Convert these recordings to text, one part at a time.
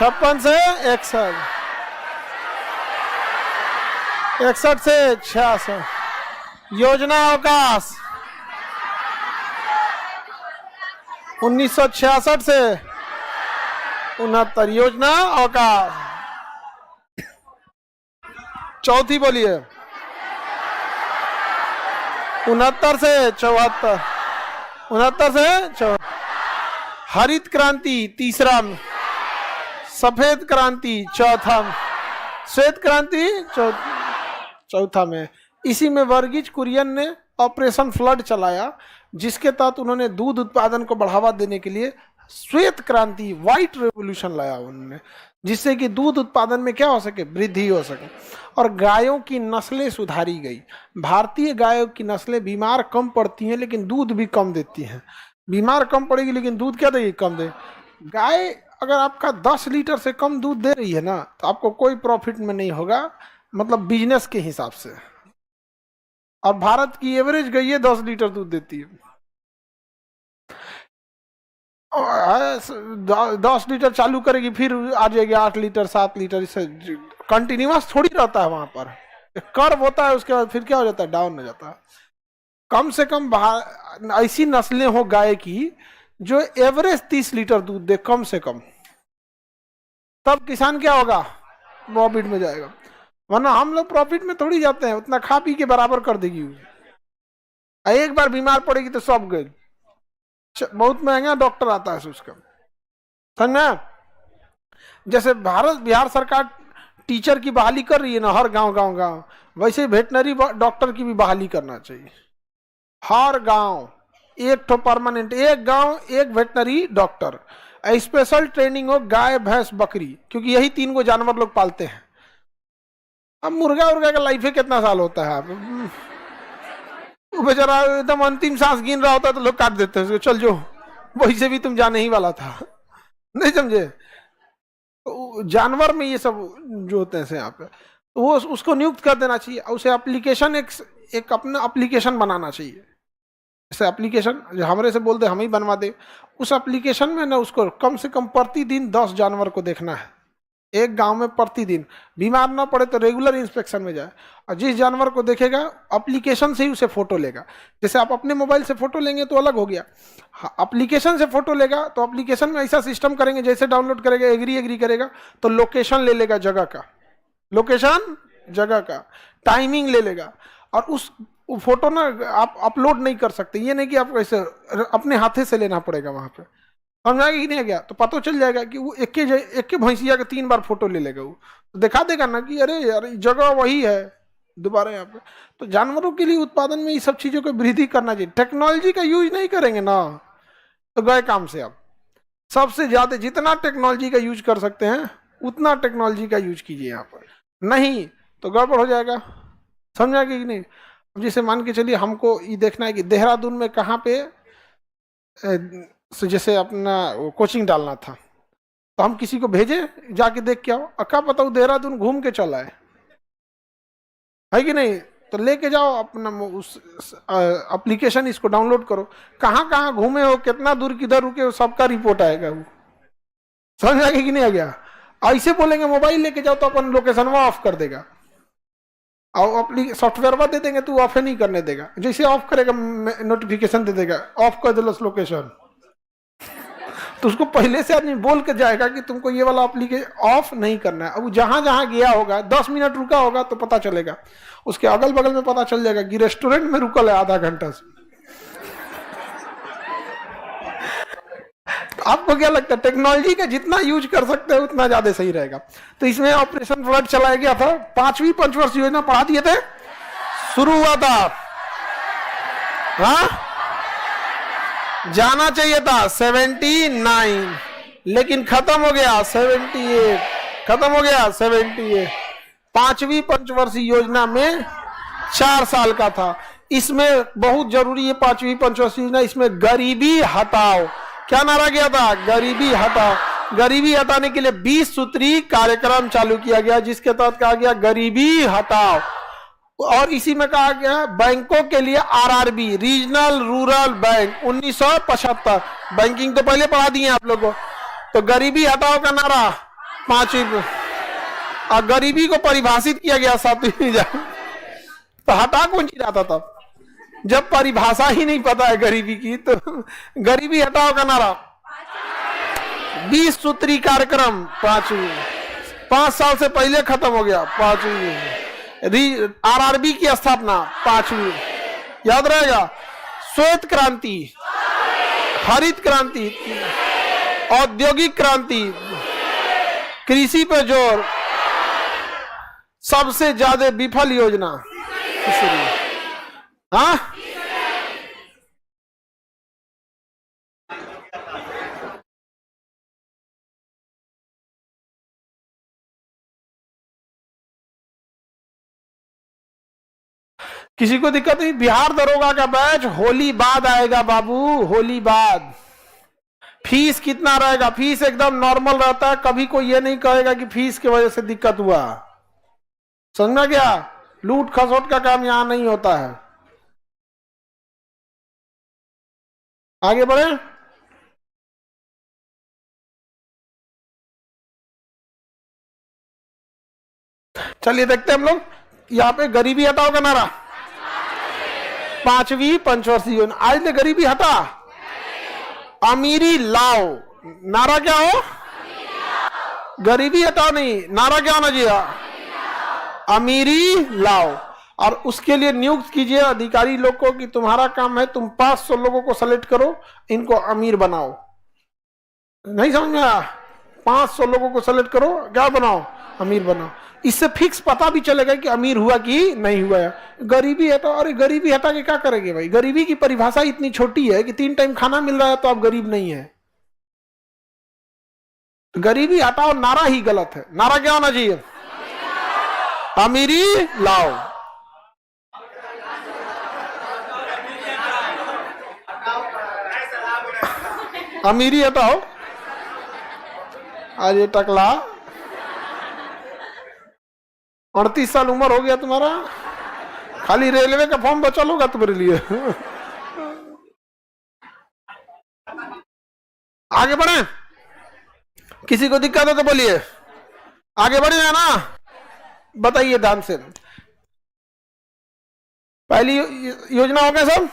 56 से 61, 61 से 66। योजना अवकाश 1966 से 69। योजना अवकाश। चौथी बोलिए 69 से 74, 69 से 74। हरित क्रांति तीसरा, सफेद क्रांति चौथा, श्वेत क्रांति चौथा में। इसी में वर्गीज कुरियन ने ऑपरेशन फ्लड चलाया, जिसके तहत उन्होंने दूध उत्पादन को बढ़ावा देने के लिए श्वेत क्रांति, व्हाइट रेवोल्यूशन लाया उन्होंने, जिससे कि दूध उत्पादन में क्या हो सके, वृद्धि हो सके। और गायों की नस्लें सुधारी गई। भारतीय गायों की नस्लें बीमार कम पड़ती हैं लेकिन दूध भी कम देती हैं। बीमार कम पड़ेगी लेकिन दूध क्या देगी, कम दे। गाय अगर आपका 10 लीटर से कम दूध दे रही है ना, तो आपको कोई प्रॉफिट में नहीं होगा, मतलब बिजनेस के हिसाब से। और भारत की एवरेज गाय 10 लीटर दूध देती है। 10 लीटर चालू करेगी, फिर आ जाएगी 8 लीटर 7 लीटर, इससे कंटिन्यूअस थोड़ी रहता है। वहां पर कर्व होता है, उसके बाद फिर क्या हो जाता है, डाउन हो जाता है। कम से कम ऐसी नस्लें हो गाय की जो एवरेज 30 लीटर दूध दे, कम से कम, तब किसान क्या होगा, प्रॉफिट में जाएगा। वरना हम लोग प्रॉफिट में थोड़ी जाते हैं, उतना खा पी के बराबर कर देगी। एक बार बीमार पड़ेगी तो सब गए, बहुत महंगा डॉक्टर आता है उसका, समझा। जैसे बिहार सरकार टीचर की बहाली कर रही है ना हर गांव, वैसे वेटनरी डॉक्टर की भी बहाली करना चाहिए। हर गांव एक तो परमानेंट, एक गांव एक वेटनरी डॉक्टर, स्पेशल ट्रेनिंग हो गाय भैंस बकरी, क्योंकि यही 3 को जानवर लोग पालते हैं। अब मुर्गा का लाइफ है कितना साल होता है, बेचारा एकदम अंतिम सांस गिन रहा होता है तो लोग काट देते हैं, चल जो, वैसे भी तुम जाने ही वाला था, नहीं समझे। तो जानवर में ये सब जो होते हैं यहाँ पे, तो वो उसको नियुक्त कर देना चाहिए। उसे एप्लीकेशन एक अपना एप्लीकेशन बनाना चाहिए। जैसे एप्लीकेशन हमारे से बोल दे हम ही बनवा दे, उस एप्लीकेशन में ना उसको कम से कम प्रतिदिन 10 जानवर को देखना है एक गांव में प्रतिदिन। बीमार ना पड़े तो रेगुलर इंस्पेक्शन में जाए, और जिस जानवर को देखेगा एप्लीकेशन से ही उसे फोटो लेगा। जैसे आप अपने मोबाइल से फोटो लेंगे तो अलग हो गया, एप्लीकेशन से फोटो लेगा तो एप्लीकेशन में ऐसा सिस्टम करेंगे, जैसे डाउनलोड करेगा एग्री करेगा तो लोकेशन ले लेगा, जगह का लोकेशन, जगह का टाइमिंग ले लेगा। और उस फोटो ना आप अपलोड नहीं कर सकते, ये नहीं कि आपको ऐसे अपने हाथे से लेना पड़ेगा वहां पे, समझा कि नहीं गया। तो पता चल जाएगा कि वो एक के भैंसिया का 3 बार फोटो ले लेगा, वो तो दिखा देगा ना कि अरे यार जगह वही है दोबारा यहाँ पे। तो जानवरों के लिए उत्पादन में ये सब चीजों को वृद्धि करना चाहिए। टेक्नोलॉजी का यूज नहीं करेंगे ना तो गए काम से। आप सबसे ज्यादा जितना टेक्नोलॉजी का यूज कर सकते हैं उतना टेक्नोलॉजी का यूज कीजिए यहाँ पर, नहीं तो गड़बड़ हो जाएगा, समझा कि नहीं। जैसे मान के चलिए हमको ये देखना है कि देहरादून में कहाँ पे जैसे अपना कोचिंग डालना था, तो हम किसी को भेजे जाके देख के आओ, क्या पता वो देहरादून घूम के चला है कि नहीं। तो लेके जाओ अपना उस एप्लीकेशन, इसको डाउनलोड करो, कहाँ कहाँ घूमे हो, कितना दूर किधर रुके हो, सबका रिपोर्ट आएगा। वो समझ आ गया कि नहीं आ गया। ऐसे बोलेंगे मोबाइल लेके जाओ तो अपन लोकेशन वह ऑफ कर देगा, और अपनी सॉफ्टवेयर दे देंगे तो ऑफ नहीं करने देगा। जैसे ऑफ करेगा नोटिफिकेशन दे देगा, ऑफ कर दो लोकेशन, तो उसको पहले से आदमी बोल के जाएगा कि तुमको ये वाला एप्लीकेशन ऑफ नहीं करना है। अब जहां जहां गया होगा 10 मिनट रुका होगा तो पता चलेगा, उसके अगल बगल में पता चल जाएगा कि रेस्टोरेंट में रुकल है आधा घंटा से। तो आपको क्या लगता है, टेक्नोलॉजी का जितना यूज कर सकते हैं उतना ज्यादा सही रहेगा। तो इसमें ऑपरेशन फ्लड चलाया गया था, 5वीं पंचवर्ष योजना पढ़ा दिए थे, शुरू हुआ था, हाँ जाना चाहिए था 79, लेकिन खत्म हो गया 78, खत्म हो गया 78। 5वीं पंचवर्षीय योजना में 4 साल का था। इसमें बहुत जरूरी है 5वीं पंचवर्षीय योजना, इसमें गरीबी हटाओ, क्या नारा गया था, गरीबी हटाओ। गरीबी हटाने के लिए 20 सूत्री कार्यक्रम चालू किया गया, जिसके तहत कहा गया गरीबी हटाओ। और इसी में कहा गया बैंकों के लिए RRB, regional rural bank 1975, banking तो पहले पढ़ा दिए आप लोगों को। तो गरीबी हटाओ का नारा पांचवी, और गरीबी को परिभाषित किया गया सातवीं जान। तो हटा कौन सी जाता तब, जब परिभाषा ही नहीं पता है गरीबी की। तो गरीबी हटाओ का नारा 20 सूत्री कार्यक्रम पांचवी, 5 साल से पहले खत्म हो गया पांचवी। आरआरबी की स्थापना पांचवी, याद रहेगा। श्वेत क्रांति, हरित क्रांति, औद्योगिक क्रांति, कृषि पर जोर, सबसे ज्यादा विफल योजना। हाँ, किसी को दिक्कत नहीं। बिहार दरोगा का बैच होली बाद आएगा बाबू, होली बाद। फीस कितना रहेगा? फीस एकदम नॉर्मल रहता है, कभी कोई ये नहीं कहेगा कि फीस की वजह से दिक्कत हुआ। समझना क्या? लूट खसोट का काम यहां नहीं होता है। आगे बढ़े। चलिए देखते हैं हम लोग। यहाँ पे गरीबी हटाओ का नारा, पांचवी पंचवर्षीय योजना। आज ने गरीबी हटा, अमीरी लाओ। नारा क्या हो? गरीबी हटाओ नहीं, नारा क्या होना चाहिए? अमीरी लाओ। और उसके लिए नियुक्त कीजिए अधिकारी लोग को कि तुम्हारा काम है तुम 500 लोगों को सेलेक्ट करो, इनको अमीर बनाओ। नहीं समझ में आया? 500 लोगों को सेलेक्ट करो, क्या बनाओ? अमीर बनाओ। इससे फिक्स पता भी चलेगा कि अमीर हुआ कि नहीं हुआ है। गरीबी हटाओ। अरे गरीबी हटा के क्या करेंगे भाई? गरीबी की परिभाषा इतनी छोटी है कि 3 टाइम खाना मिल रहा है तो आप गरीब नहीं है। गरीबी हटाओ नारा ही गलत है। नारा क्या होना चाहिए? अमीरी लाओ। अमीरी हटाओ। आज ये टकला 38 साल उम्र हो गया तुम्हारा, खाली रेलवे का फॉर्म बचल होगा तुम्हारे लिए। आगे बढ़े। किसी को दिक्कत है तो बोलिए। आगे बढ़े है ना? बताइए ध्यान से। पहली योजना हो गया सब,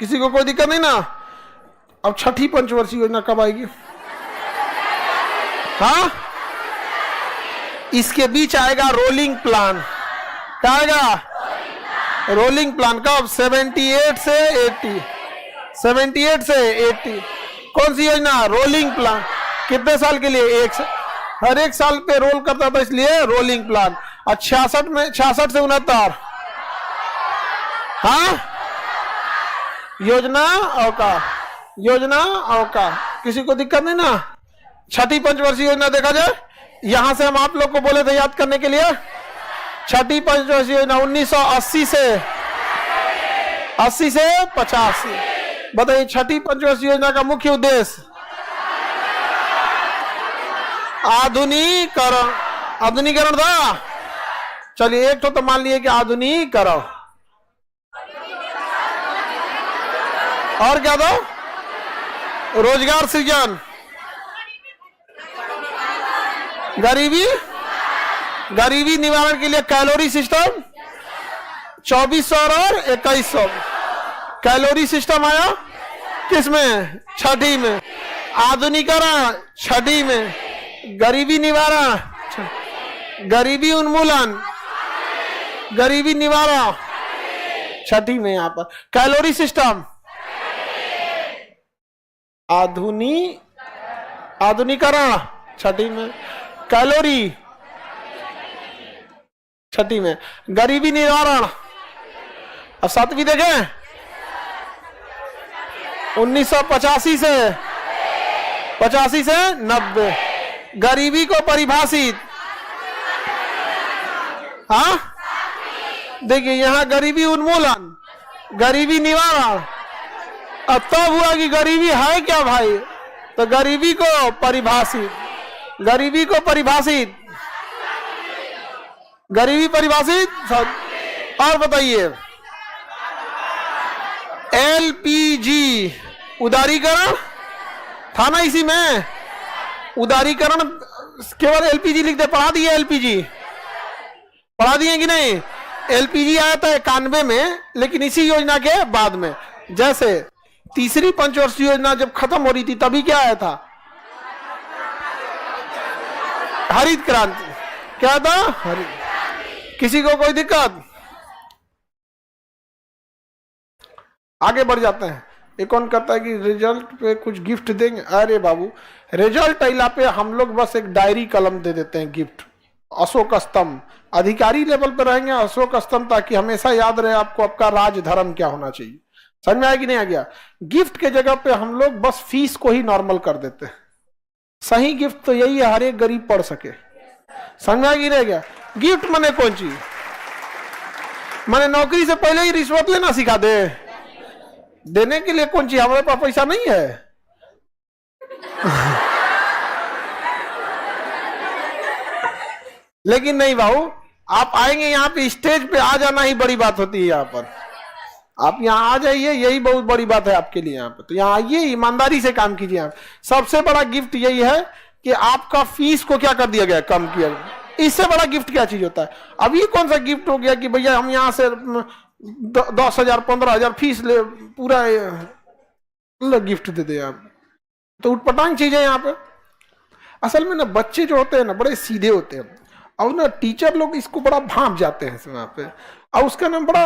किसी को कोई दिक्कत नहीं ना? अब छठी पंचवर्षीय योजना कब आएगी? हाँ, इसके बीच आएगा रोलिंग प्लान। क्या आएगा? Rolling plan. कब? 78 से 80, 78 से 80। कौन सी योजना? Rolling plan. कितने साल के लिए? हर एक साल पे रोल करता था, इसलिए रोलिंग प्लान। और 66 में 66 से 69। हाँ, योजना अवका, योजना अवका। किसी को दिक्कत नहीं ना? छठी पंचवर्षीय योजना देखा जाए, यहां से हम आप लोग को बोले थे याद करने के लिए। छठी पंचवर्षीय योजना 1980 से 85। बताइए छठी पंचवर्षीय योजना का मुख्य उद्देश्य? आधुनिकीकरण। आधुनिकीकरण था। चलिए एक तो मान लिए कि आधुनिकीकरण, और क्या था? रोजगार सृजन, गरीबी निवारण के लिए कैलोरी सिस्टम 2400 और 2100। कैलोरी सिस्टम आया किसमें? छठी में। आधुनिकीकरण छठी में। गरीबी निवारण, गरीबी उन्मूलन, गरीबी निवारण छठी में। यहां पर कैलोरी सिस्टम, आधुनिकीकरण छठी में, कैलोरी छठी में, गरीबी निवारण। अब 7वीं देखें, 1985 से 90। गरीबी को परिभाषित, हाँ देखिए यहां गरीबी उन्मूलन, गरीबी निवारण। अब तब हुआ कि गरीबी है क्या भाई? तो गरीबी को परिभाषित, गरीबी को परिभाषित, गरीबी परिभाषित। और बताइए एलपीजी उदारीकरण था ना इसी में? उदारीकरण केवल एलपीजी लिख दे, पढ़ा दिए एलपीजी, पढ़ा दिए कि नहीं? एलपीजी आया था 91 में, लेकिन इसी योजना के बाद में। जैसे तीसरी पंचवर्षीय योजना जब खत्म हो रही थी तभी क्या आया था? हरित क्रांति। क्या था? हरित। किसी को कोई दिक्कत? आगे बढ़ जाते हैं। एक कौन कहता है कि रिजल्ट पे कुछ गिफ्ट देंगे? अरे बाबू, रिजल्ट आइला पे हम लोग बस एक डायरी कलम दे देते हैं गिफ्ट, अशोक स्तंभ। अधिकारी लेवल पर रहेंगे अशोक स्तंभ, ताकि हमेशा याद रहे आपको आपका राज धर्म क्या होना चाहिए। समझ में आया कि नहीं आ गया? गिफ्ट के जगह पे हम लोग बस फीस को ही नॉर्मल कर देते हैं। सही गिफ्ट तो यही है, हर एक गरीब पढ़ सके। समझ में आया कि नहीं आ गया? गिफ्ट माने कौन चीज? माने नौकरी से पहले ही रिश्वत लेना सिखा दे? देने के लिए कौन चीज? हमारे पास पैसा नहीं है। लेकिन नहीं बाबू, आप आएंगे यहाँ पे, स्टेज पे आ जाना ही बड़ी बात होती है। यहाँ पर आप यहाँ आ जाइए, यही बहुत बड़ी बात है आपके लिए। यहाँ पे तो यहाँ आइए, ईमानदारी से काम कीजिए। आप सबसे बड़ा गिफ्ट यही है कि आपका फीस को क्या कर दिया गया? कम किया गया। इससे बड़ा गिफ्ट क्या चीज होता है? अब ये कौन सा गिफ्ट हो गया कि भैया हम यहाँ से 10,000 15,000 फीस ले, पूरा गिफ्ट दे दे आप? तो उटपटांग चीज है यहाँ पे। असल में ना बच्चे जो होते हैं ना बड़े सीधे होते हैं, और ना टीचर लोग इसको बड़ा भांप जाते हैं वहां पे, और उसका नाम बड़ा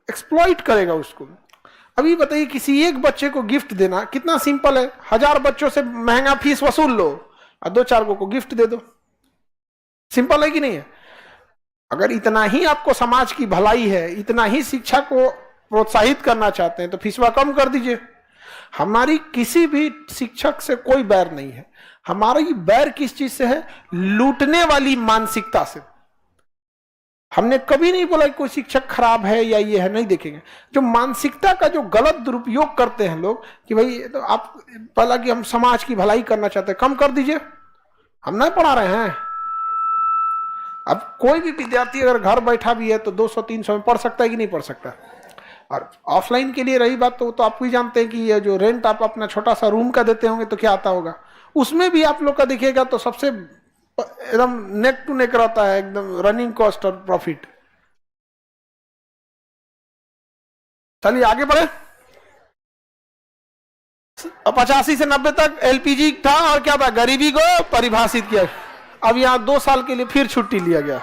एक्सप्लॉइट करेगा उसको। अभी बताइए, किसी एक बच्चे को गिफ्ट देना कितना सिंपल है। 1000 बच्चों से महंगा फीस वसूल लो और 2-4 को गिफ्ट दे दो। सिंपल है कि नहीं है? अगर इतना ही आपको समाज की भलाई है, इतना ही शिक्षा को प्रोत्साहित करना चाहते हैं, तो फीसवा कम कर दीजिए। हमारी किसी भी शिक्षक से कोई बैर नहीं है। हमारी बैर किस चीज से है? लूटने वाली मानसिकता से। हमने कभी नहीं बोला कि कोई शिक्षक खराब है या ये है, नहीं देखेंगे। जो मानसिकता का जो गलत दुरुपयोग करते हैं लोग कि भाई तो आप पहला कि हम समाज की भलाई करना चाहते हैं, कम कर दीजिए, हम नहीं पढ़ा रहे हैं। अब कोई भी विद्यार्थी अगर घर बैठा भी है तो 200-300 में पढ़ सकता है कि नहीं पढ़ सकता? और ऑफलाइन के लिए रही बात, तो आप भी जानते हैं कि ये जो रेंट आप अपना छोटा सा रूम का देते होंगे तो क्या आता होगा, उसमें भी आप लोग का देखिएगा तो सबसे एकदम नेक टू नेक रहता है, एकदम रनिंग कॉस्ट और प्रॉफिट। चलिए आगे बढ़े। 85 से 90 तक एलपीजी था, और क्या था? गरीबी को परिभाषित किया। अब यहाँ 2 साल के लिए फिर छुट्टी लिया गया।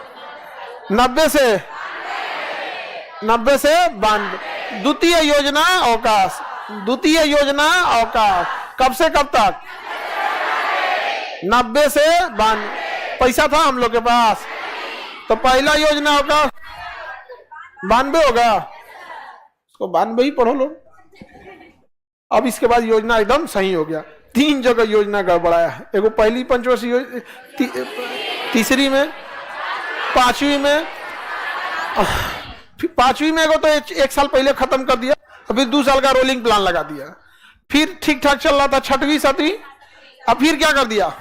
90 से 92 द्वितीय योजना अवकाश। द्वितीय योजना अवकाश कब से कब तक? 90 से 92। पैसा था हम लोग के पास, तो पहला योजना अवकाश 92 होगा, उसको 92 ही पढ़ो लोग। अब इसके बाद योजना एकदम सही हो गया। 3 जगह योजना गड़बड़ाया है। एगो पहली पंचवर्षीय, तीसरी में, 5वीं में, 5वीं में एगो तो 1 साल पहले खत्म कर दिया, अभी 2 साल का रोलिंग प्लान लगा दिया। फिर ठीक ठाक चल रहा था 6वीं 7वीं, अब फिर क्या कर दिया?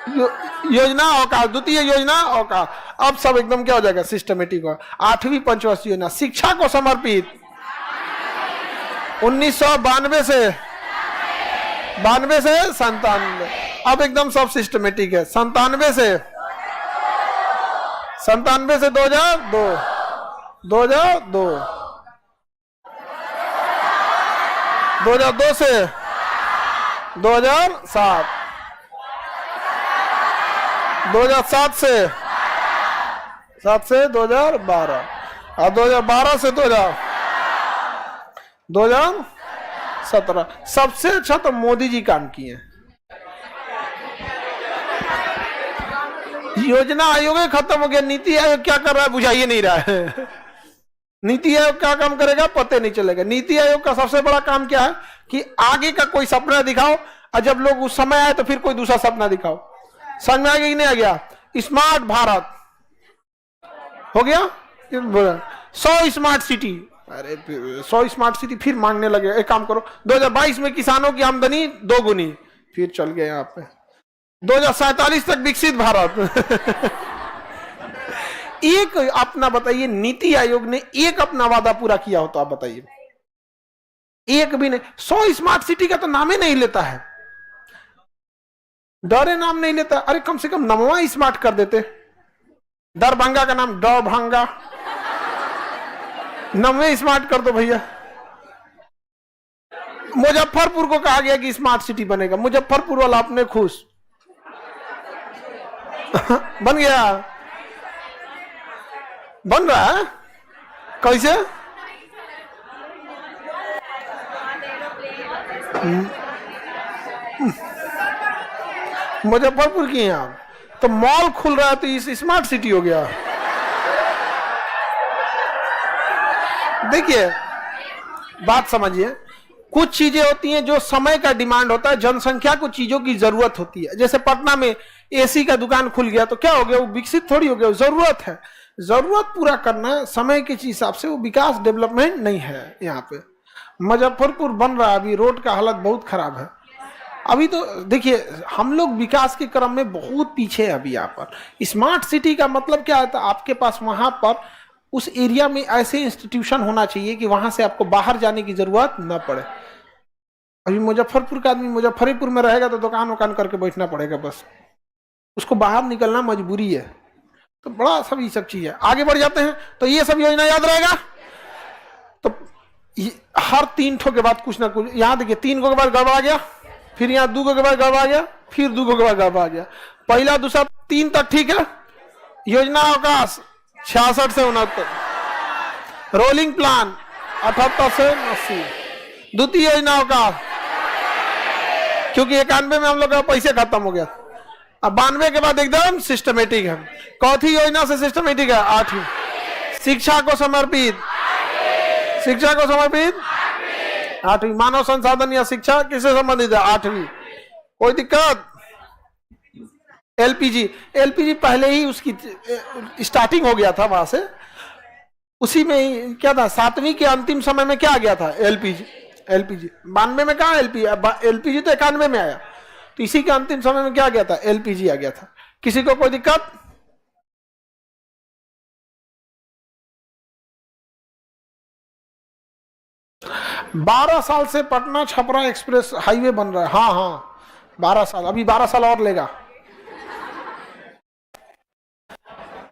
योजना अवकाश, द्वितीय योजना अवकाश। अब सब एकदम क्या हो जाएगा? सिस्टमेटिक हो। 8वीं पंचवर्षीय योजना शिक्षा को समर्पित 1992 से 97। अब एकदम सब सिस्टमेटिक है। 97 से 2002, 2002 से 2007, 2007 से 2012, और 2012 से 2017। सबसे अच्छा तो मोदी जी काम किए। योजना आयोग खत्म हो गया, नीति आयोग क्या कर रहा है बुझाइए नहीं रहा है। नीति आयोग क्या काम करेगा पता नहीं चलेगा। नीति आयोग का सबसे बड़ा काम क्या है कि आगे का कोई सपना दिखाओ, और जब लोग उस समय आए तो फिर कोई दूसरा सपना दिखाओ। समझ में आ गया कि नहीं आ गया? स्मार्ट भारत हो गया, 100 स्मार्ट सिटी। अरे 100 स्मार्ट सिटी फिर मांगने लगे। एक काम करो, 2022 में किसानों की आमदनी 2 गुनी, फिर चल गए यहाँ पे 2047 तक विकसित भारत। एक अपना बताइए, नीति आयोग ने एक अपना वादा पूरा किया हो तो आप बताइए? एक भी नहीं। 100 स्मार्ट सिटी का तो नाम ही नहीं लेता है। डरे नाम नहीं लेता, अरे कम से कम नमवा स्मार्ट कर देते। दरभंगा का नाम डौभंगा, नमवे स्मार्ट कर दो भैया। मुजफ्फरपुर को कहा गया कि स्मार्ट सिटी बनेगा, मुजफ्फरपुर वाला अपने खुश बन गया, बन रहा है। कैसे? मुजफ्फरपुर की हैं आप, तो मॉल खुल रहा है तो इस स्मार्ट सिटी हो गया। देखिए बात समझिए, कुछ चीजें होती हैं जो समय का डिमांड होता है, जनसंख्या को चीजों की जरूरत होती है। जैसे पटना में एसी का दुकान खुल गया तो क्या हो गया, वो विकसित थोड़ी हो गया, जरूरत है, जरूरत पूरा करना समय के हिसाब से, वो विकास डेवलपमेंट नहीं है। यहाँ पे मुजफ्फरपुर बन रहा है, अभी रोड का हालत बहुत खराब है। अभी तो देखिए हम लोग विकास के क्रम में बहुत पीछे है। अभी यहाँ पर स्मार्ट सिटी का मतलब क्या है, आपके पास वहां पर उस एरिया में ऐसे इंस्टीट्यूशन होना चाहिए कि वहां से आपको बाहर जाने की जरूरत न पड़े। अभी मुजफ्फरपुर का आदमी मुजफ्फरपुर में रहेगा तो दुकान वकान करके बैठना पड़ेगा, बस उसको बाहर निकलना मजबूरी है। तो बड़ा सब ये सब चीज है। आगे बढ़ जाते हैं, तो ये सब योजना याद रहेगा। तो हर 3 ठो के बाद कुछ ना कुछ, यहाँ देखिए 3 को के बाद गड़बड़ा गया, फिर यहाँ 2 को के बाद गड़बड़ा गया, फिर 2 को के बाद गड़बड़ा गया। पहला दूसरा 3 तक ठीक है। योजना अवकाश 66 से 69, रोलिंग प्लान 78 से 80, द्वितीय योजना अवकाश, क्योंकि 91 में हम लोग का पैसे खत्म हो गया। अब 92 के बाद एकदम सिस्टमेटिक है। चौथी योजना से सिस्टमेटिक है 8वीं, शिक्षा को समर्पित, शिक्षा को समर्पित 8वीं, मानव संसाधन या शिक्षा किससे संबंधित है 8वीं। कोई दिक्कत? एलपीजी, एलपीजी पहले ही उसकी स्टार्टिंग हो गया था वहां से, उसी में ही क्या था, 7वीं के अंतिम समय में क्या आ गया था, एलपीजी। एलपीजी 92 में कहा एलपीजी तो 91 में आया, तो इसी के अंतिम समय में क्या आ गया था, एलपीजी आ गया था। किसी को कोई दिक्कत? बारह साल से पटना छपरा एक्सप्रेस हाईवे बन रहा है। हाँ हाँ 12 साल, अभी 12 साल और लेगा।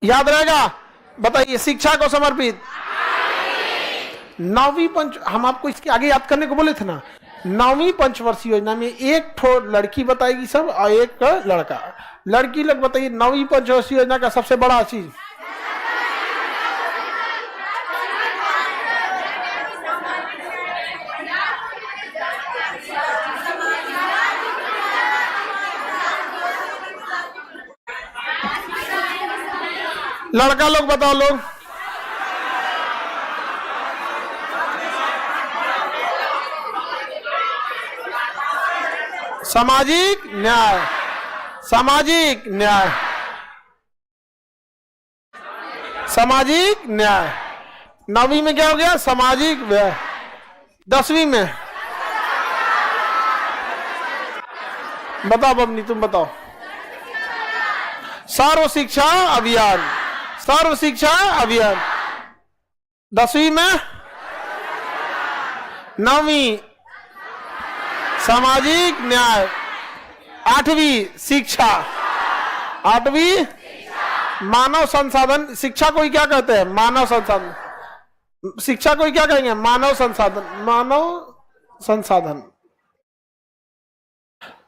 याद रहेगा? बताइए, शिक्षा को समर्पित 9वीं पंच, हम आपको इसके आगे याद करने को बोले थे ना। 9वीं पंचवर्षीय योजना में 1 ठो लड़की बताएगी सब और 1 लड़का। लड़की लोग बताइए 9वीं पंचवर्षीय योजना का सबसे बड़ा चीज, लड़का लोग बताओ लोग। सामाजिक न्याय, सामाजिक न्याय, सामाजिक न्याय। 9वीं में क्या हो गया, सामाजिक व्यय। 10वीं में बताओ बबनी, तुम बताओ। सर्व शिक्षा अभियान, सर्व शिक्षा अभियान। 10वीं में, 9वीं सामाजिक न्याय, 8वीं शिक्षा, 8वीं मानव संसाधन। शिक्षा को ही क्या कहते हैं, मानव संसाधन। शिक्षा को ही क्या कहेंगे, मानव संसाधन, मानव संसाधन,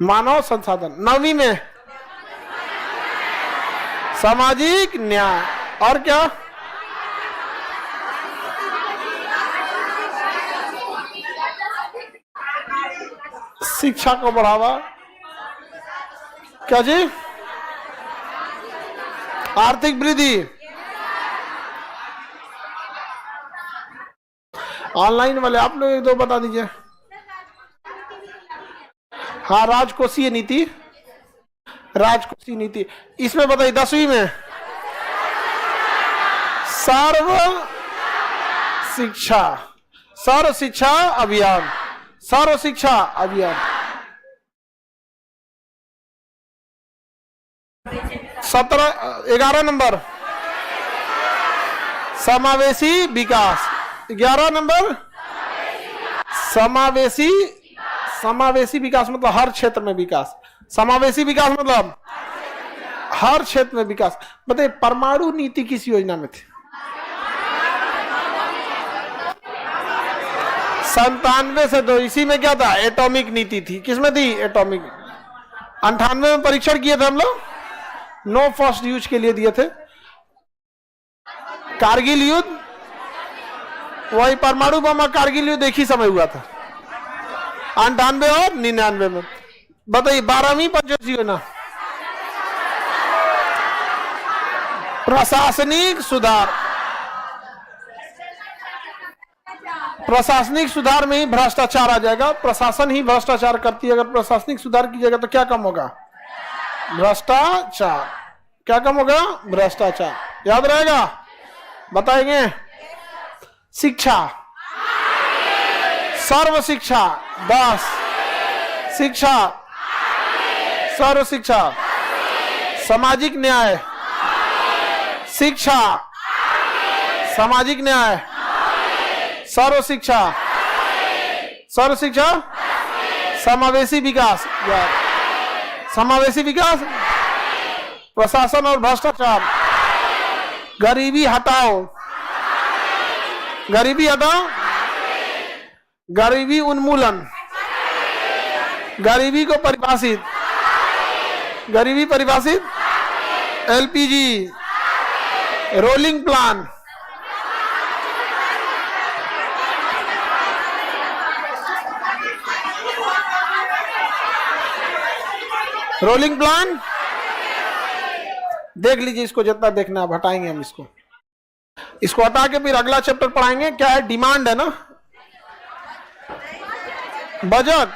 मानव संसाधन। 9वीं में सामाजिक न्याय, और क्या, शिक्षा को बढ़ावा, क्या जी, आर्थिक वृद्धि। ऑनलाइन वाले आप लोग 1-2 बता दीजिए। हाँ, राजकोषीय नीति, राजकोषीय नीति। इसमें बताइए 10वीं में सर्व शिक्षा, सर्व शिक्षा अभियान, सर्व शिक्षा अभियान। 11 नंबर समावेशी विकास। 11 नंबर समावेशी, समावेशी विकास मतलब हर क्षेत्र में विकास। समावेशी विकास मतलब हर क्षेत्र में विकास। बताइए परमाणु नीति किस योजना में थी? 97 से 2। इसी में क्या था? एटॉमिक नीति थी। किसमें थी? एटॉमिक। 98 में परीक्षण किए थे हम लोग, नो फर्स्ट यूज के लिए दिए थे। कारगिल युद्ध, वही परमाणु बम कारगिल युद्ध एक ही समय हुआ था, 98 और 99 में। बताइए 12वीं पंचवर्षीय योजना प्रशासनिक सुधार। प्रशासनिक सुधार में ही भ्रष्टाचार आ जाएगा। प्रशासन ही भ्रष्टाचार करती है। अगर प्रशासनिक सुधार कीजिएगा तो क्या कम होगा? भ्रष्टाचार। क्या कम होगा? भ्रष्टाचार। याद रहेगा? बताएंगे। शिक्षा, सर्व शिक्षा 10, शिक्षा, सर्व शिक्षा, सामाजिक न्याय, शिक्षा, सामाजिक न्याय, सर्व शिक्षा, सर्व शिक्षा, समावेशी विकास, समावेशी विकास, प्रशासन और भ्रष्टाचार, गरीबी हटाओ, गरीबी हटाओ, गरीबी उन्मूलन, गरीबी को परिभाषित, गरीबी परिभाषित, LPG, rolling plan, rolling plan देख लीजिए। इसको जितना देखना है हटाएंगे हम इसको। इसको हटा के फिर अगला चैप्टर पढ़ाएंगे। क्या है? डिमांड है ना, बजट।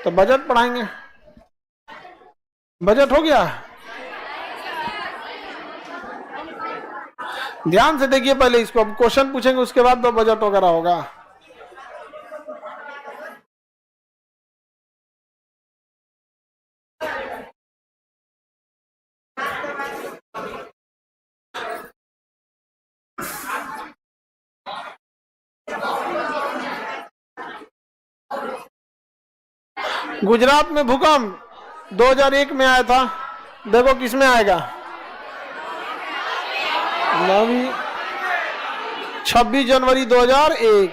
तो बजट पढ़ाएंगे। बजट हो गया? ध्यान से देखिए पहले इसको, अब क्वेश्चन पूछेंगे उसके बाद तो बजट वगैरह होगा। गुजरात में भूकंप 2001 में आया था। देखो किस में आएगा? 26 जनवरी 2001।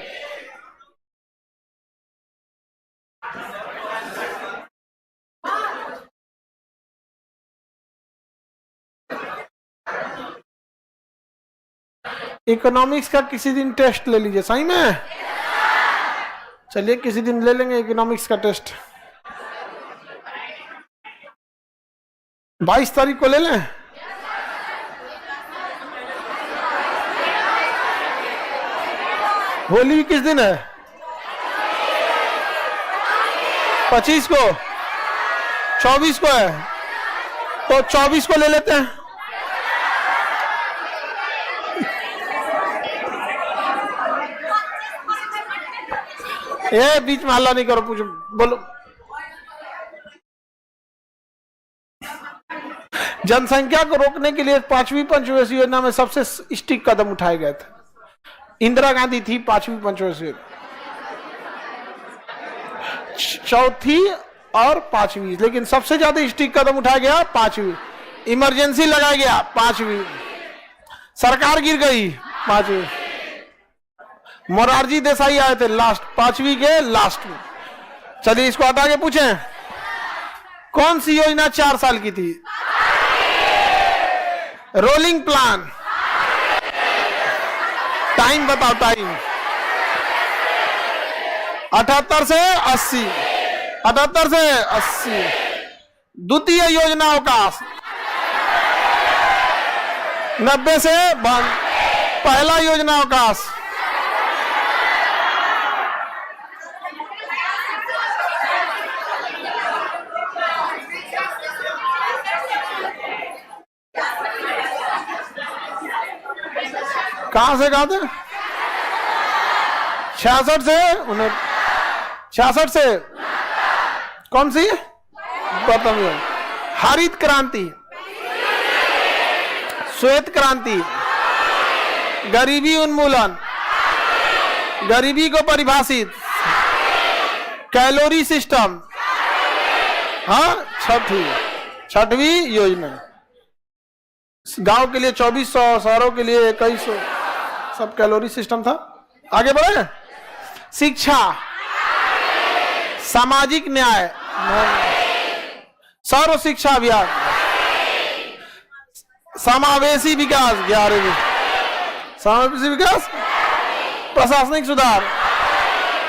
इकोनॉमिक्स का किसी दिन टेस्ट ले लीजिए। सही में? चलिए किसी दिन ले लेंगे इकोनॉमिक्स का टेस्ट। 22 तारीख को ले लें। होली किस दिन है? 25 को। 24 को है तो 24 को ले लेते हैं। ये बीच में हल्ला नहीं करो, पूछो, बोलो। जनसंख्या को रोकने के लिए 5वीं पंचवर्षीय योजना में सबसे स्ट्रिक्ट कदम उठाए गए थे। इंदिरा गांधी थी 5वीं पंचवर्षीय, 4थी और 5वीं, लेकिन सबसे ज्यादा स्ट्रिक्ट कदम उठाया गया 5वीं। इमरजेंसी लगाया गया 5वीं। सरकार गिर गई 5वीं। मोरारजी देसाई आए थे लास्ट 5वीं के लास्ट में। चलिए इसको हटा के पूछें, कौन सी योजना 4 साल की थी? Rolling plan. टाइम बताओ, टाइम। 78 से 80, 78 से 80। द्वितीय योजना अवकाश 90 से बंद। पहला योजना अवकाश कहां से कहा थे? 66 से 66 से कौन सी? प्रथम हरित क्रांति, श्वेत क्रांति, गरीबी उन्मूलन, गरीबी को परिभाषित, कैलोरी सिस्टम, हाँ, छठवीं योजना। गांव के लिए 2400, शहरों के लिए 2100, सब कैलोरी सिस्टम था। आगे बढ़े। शिक्षा, सामाजिक न्याय, सर्व शिक्षा अभियान, समावेशी विकास 11वीं, समावेशी विकास, प्रशासनिक सुधार,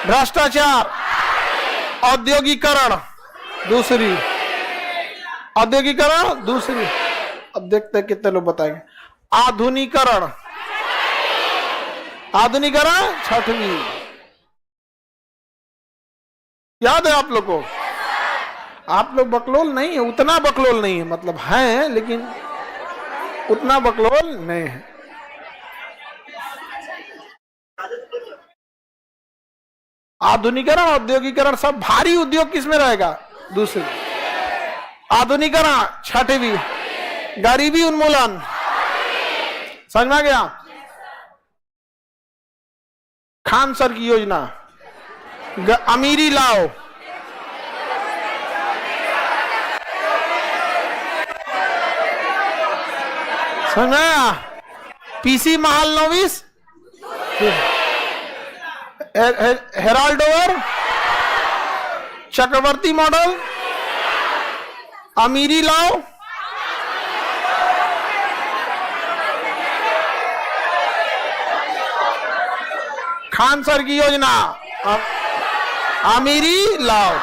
भ्रष्टाचार, औद्योगिकरण दूसरी, औद्योगिकरण दूसरी। अब देखते हैं कितने लोग बताएंगे। आधुनिकरण, आधुनिकरण छठवीं। याद है आप लोग को? आप लोग बकलोल नहीं है, उतना बकलोल नहीं है, मतलब है लेकिन उतना बकलोल नहीं है। आधुनिकरण, औद्योगिकरण, सब भारी उद्योग किसमें रहेगा? दूसरी। आधुनिकरण छठवीं। गरीबी उन्मूलन, समझ में आ गया? खान सर की योजना, अमीरी लाओ, समझ में आया? PC Mahal novice, Herald over, चक्रवर्ती मॉडल, अमीरी लाओ, खान सर की योजना, अमीरी लाओ,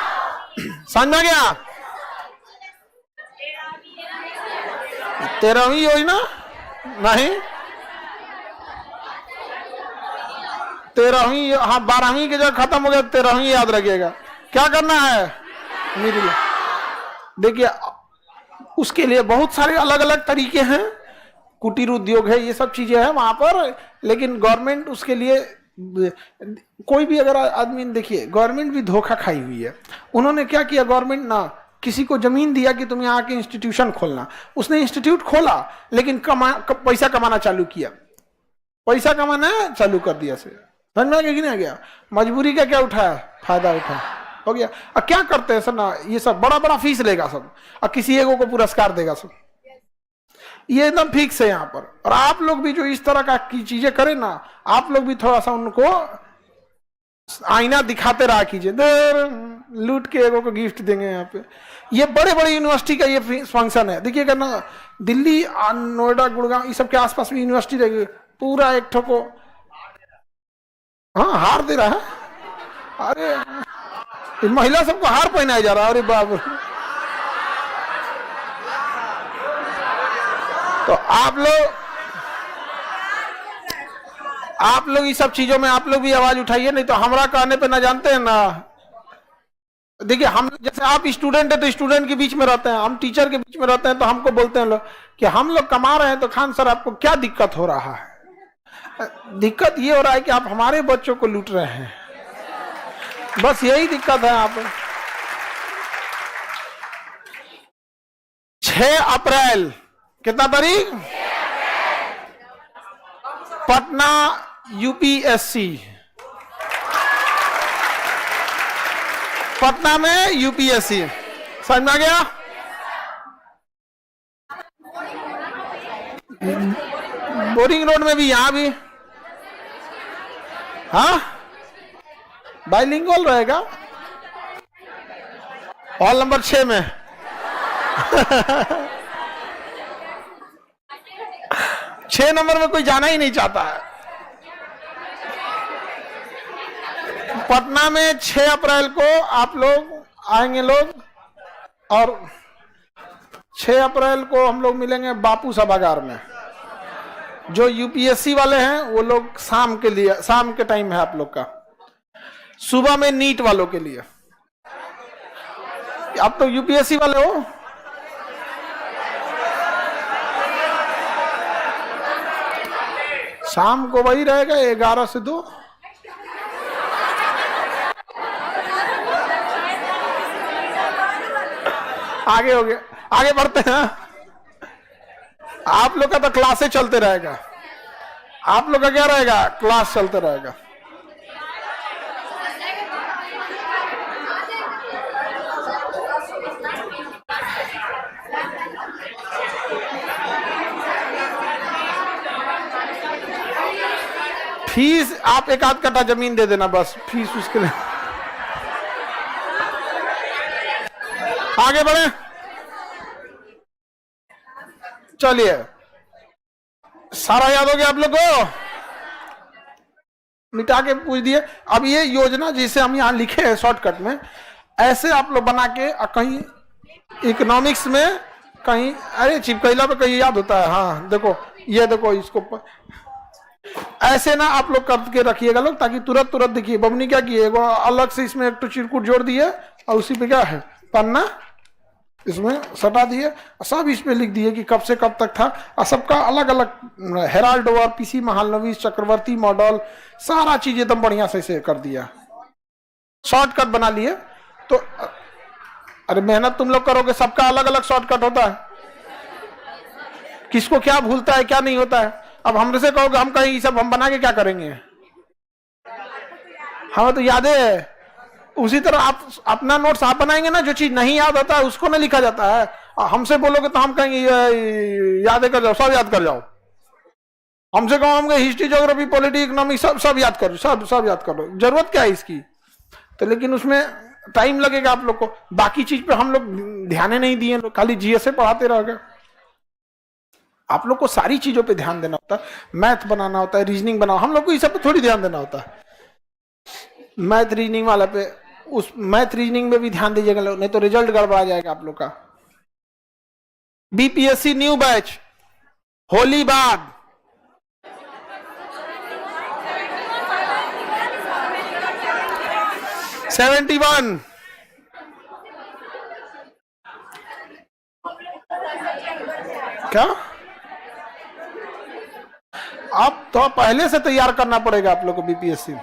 समझ में गया? 13वीं योजना नहीं, 13वीं, हाँ 12वीं के जब खत्म हो गया 13वीं याद रखिएगा। क्या करना है? अमीरी लाओ। देखिए उसके लिए बहुत सारे अलग अलग तरीके हैं, कुटीर उद्योग है, ये सब चीजें हैं वहां पर, लेकिन गवर्नमेंट उसके लिए कोई भी अगर आदमी, देखिए गवर्नमेंट भी धोखा खाई हुई है। उन्होंने क्या किया, गवर्नमेंट ना किसी को जमीन दिया कि तुम यहाँ के इंस्टीट्यूशन खोलना, उसने इंस्टीट्यूट खोला लेकिन पैसा कमाना चालू किया, पैसा कमाना चालू कर दिया से, समझ में आ गया कि नहीं आ गया? मजबूरी का क्या उठाया? फायदा उठाया, हो गया। अब क्या करते हैं सर ना, ये सब बड़ा बड़ा फीस लेगा सब, और किसी एक को पुरस्कार देगा सब, ये एकदम फिक्स है यहाँ पर। और आप लोग भी जो इस तरह का की चीजें करें ना, आप लोग भी थोड़ा सा उनको आईना दिखाते रहा कीजिए, लूट के एगो को गिफ्ट देंगे यहाँ पे। ये बड़े बड़े यूनिवर्सिटी का ये फंक्शन है, देखिएगा ना, दिल्ली, नोएडा, गुड़गांव, ये सब के आसपास भी यूनिवर्सिटी रहेगी, पूरा एक ठो को हाँ हार दे रहा है। अरे महिला सबको हार पहनाया जा रहा है, अरे बाबू। तो आप लोग इस सब चीजों में आप लोग भी आवाज उठाइए, नहीं तो हमरा कहने पे ना जानते हैं ना। देखिए हम, जैसे आप स्टूडेंट है तो स्टूडेंट के बीच में रहते हैं, हम टीचर के बीच में रहते हैं, तो हमको बोलते हैं लोग कि हम लोग कमा रहे हैं, तो खान सर आपको क्या दिक्कत हो रहा है? दिक्कत ये हो रहा है कि आप हमारे बच्चों को लूट रहे हैं, बस यही दिक्कत है। आप 6 अप्रैल, कितना तारीख? पटना यूपीएससी, पटना में यूपीएससी, समझ में आ गया? बोरिंग रोड में भी, यहां भी, हाँ बाइलिंगुअल रहेगा, हॉल नंबर 6 में। 6 नंबर में कोई जाना ही नहीं चाहता है। पटना में 6 अप्रैल को आप लोग आएंगे लोग, और 6 अप्रैल को हम लोग मिलेंगे बापू सभागार में। जो यूपीएससी वाले हैं वो लोग शाम के लिए, शाम के टाइम है आप लोग का, सुबह में नीट वालों के लिए। आप तो यूपीएससी वाले हो, शाम को वही रहेगा 11 से 2। आगे हो गया, आगे बढ़ते हैं। आप लोग का तो क्लासे चलते रहेगा, आप लोग का क्या रहेगा? क्लास चलते रहेगा। फीस आप एक आध कट्ठा जमीन दे देना बस, फीस उसके लिए। आगे बढ़े, चलिए सारा याद हो गया आप लोग को, मिटा के पूछ दिए। अब ये योजना जिसे हम यहाँ लिखे हैं शॉर्टकट में, ऐसे आप लोग बना के कहीं इकोनॉमिक्स में कहीं, अरे चिपकैला पे कहीं याद होता है। हाँ देखो, ये देखो इसको ऐसे ना आप लोग करके रखिएगा लोग, ताकि तुरंत तुरंत देखिए। बबनी क्या किए, अलग से इसमें एक तो चिरकुट जोड़ दिए और उसी पे क्या है पन्ना इसमें सटा दिए, सब इस पे लिख दिए कि कब से कब तक था, और सबका अलग अलग हेराल्ड और पीसी महालनोबिस चक्रवर्ती मॉडल सारा चीज एकदम बढ़िया से इसे कर दिया, शॉर्टकट बना लिए। तो अरे मेहनत तुम लोग करोगे, सबका अलग अलग शॉर्टकट होता है, किसको क्या भूलता है क्या नहीं होता है। अब हमसे से कहोगे हम कहीं सब हम बना के क्या करेंगे, हमें तो याद है। उसी तरह आप अपना नोट्स आप बनाएंगे ना, जो चीज नहीं याद होता है उसको ना लिखा जाता है। हमसे बोलोगे तो हम कहेंगे याद कर जाओ, सब याद कर जाओ। हमसे कहो हम हिस्ट्री ज्योग्राफी पॉलिटी इकोनॉमिक्स सब याद करो, सब याद करो, जरूरत क्या है इसकी। तो लेकिन उसमें टाइम लगेगा आप लोग को, बाकी चीज पे हम लोग ध्यान नहीं दिए, लोग खाली जीएसए पढ़ाते रह गए। आप लोग को सारी चीजों पे ध्यान देना होता है, मैथ बनाना होता है, रीजनिंग बनाना, हम लोग को इस सब पे थोड़ी ध्यान देना होता है। मैथ रीजनिंग वाला पे, उस मैथ रीजनिंग में भी ध्यान दीजिएगा, नहीं तो रिजल्ट गड़बड़ा जाएगा आप लोग का। बीपीएससी न्यू बैच होली बाद $71 क्या, आप तो पहले से तैयार करना पड़ेगा आप लोग को बीपीएससी।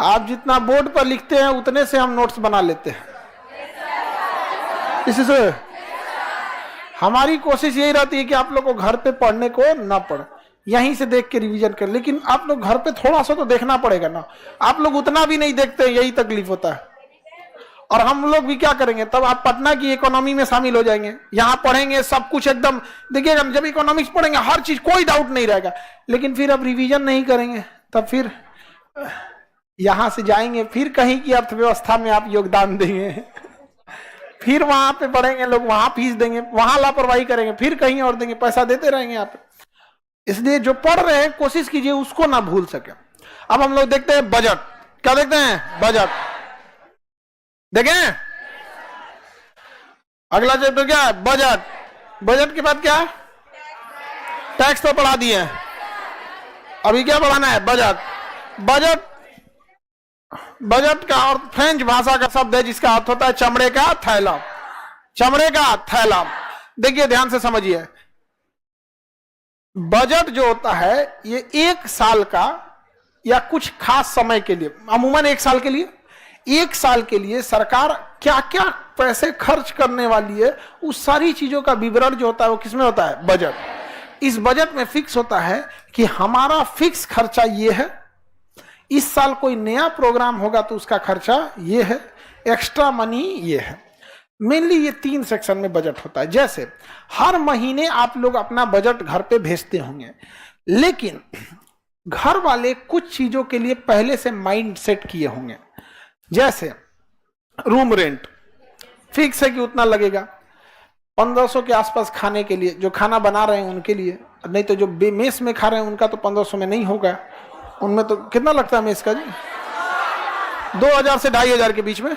आप जितना बोर्ड पर लिखते हैं उतने से हम नोट्स बना लेते हैं। इसी से हमारी कोशिश यही रहती है कि आप लोग को घर पे पढ़ने को ना पड़े, यहीं से देख के रिवीजन कर। लेकिन आप लोग घर पे थोड़ा सा तो देखना पड़ेगा ना, आप लोग उतना भी नहीं देखते, यही तकलीफ होता है। और हम लोग भी क्या करेंगे, तब आप पटना की इकोनॉमी में शामिल हो जाएंगे, यहाँ पढ़ेंगे सब कुछ एकदम। देखिएगा जब इकोनॉमिक्स पढ़ेंगे हर चीज कोई डाउट नहीं रहेगा, लेकिन फिर अब रिवीजन नहीं करेंगे, तब फिर यहां से जाएंगे, फिर कहीं की अर्थव्यवस्था में आप योगदान देंगे, फिर वहां पे पढ़ेंगे लोग, वहां फीस देंगे, वहां लापरवाही करेंगे, फिर कहीं और देंगे, पैसा देते रहेंगे आप। इसलिए जो पढ़ रहे हैं कोशिश कीजिए उसको ना भूल सके। अब हम लोग देखते हैं बजट, क्या देखते हैं, बजट देखें। अगला चैप्टर क्या है, बजट। बजट के बाद क्या है, टैक्स तो पढ़ा दिए, अभी क्या पढ़ाना है, बजट। बजट बजट का और फ्रेंच भाषा का शब्द है जिसका अर्थ होता है चमड़े का थैला, चमड़े का थैला। देखिए ध्यान से समझिए, बजट जो होता है ये एक साल का या कुछ खास समय के लिए, अमूमन एक साल के लिए, एक साल के लिए सरकार क्या क्या पैसे खर्च करने वाली है, उस सारी चीजों का विवरण जो होता है वो किसमें होता है, बजट। इस बजट में फिक्स होता है कि हमारा फिक्स खर्चा ये है, इस साल कोई नया प्रोग्राम होगा तो उसका खर्चा ये है, एक्स्ट्रा मनी ये है। मेनली ये 3 सेक्शन में बजट होता है। जैसे हर महीने आप लोग अपना बजट घर पे भेजते होंगे, लेकिन घर वाले कुछ चीजों के लिए पहले से माइंड सेट किए होंगे। जैसे रूम रेंट फिक्स है कि उतना लगेगा, 1500 के आसपास खाने के लिए, जो खाना बना रहे हैं उनके लिए, नहीं तो जो मेस में खा रहे हैं उनका तो 1500 में नहीं होगा, उनमें तो कितना लगता है मेस का जी, 2000 से 2500 के बीच में।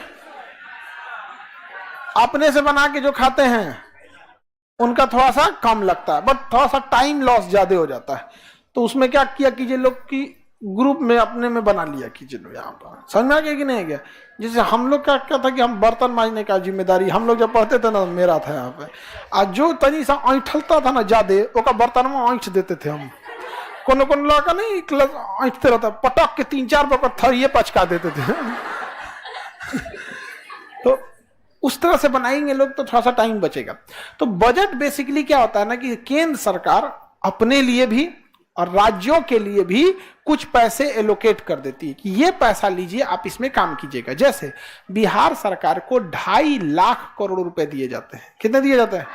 अपने से बना के जो खाते हैं उनका थोड़ा सा कम लगता है, बट थोड़ा सा टाइम लॉस ज्यादा हो जाता है। तो उसमें क्या किया कीजिए लोग की ग्रुप में अपने में बना लिया कीजिए लोग, यहाँ पर समझ में आ गया कि नहीं गया। जैसे हम लोग का क्या था कि हम बर्तन मांजने का जिम्मेदारी हम लोग जब पढ़ते थे ना मेरा था यहाँ पे, आज जो तनी सा ऐठलता था ना ज्यादा ओका बर्तन में ऐठ देते थे हम, कोनो कोनो लड़का नहीं ऐठते रहता, पटक के 3-4 बार थरिये पचका देते थे। तो उस तरह से बनाएंगे लोग तो थोड़ा सा टाइम बचेगा। तो बजट बेसिकली क्या होता है ना कि केंद्र सरकार अपने लिए भी और राज्यों के लिए भी कुछ पैसे एलोकेट कर देती है कि ये पैसा लीजिए, आप इसमें काम कीजिएगा। जैसे बिहार सरकार को 2.5 लाख करोड़ रुपए दिए जाते हैं। कितने दिए जाते हैं?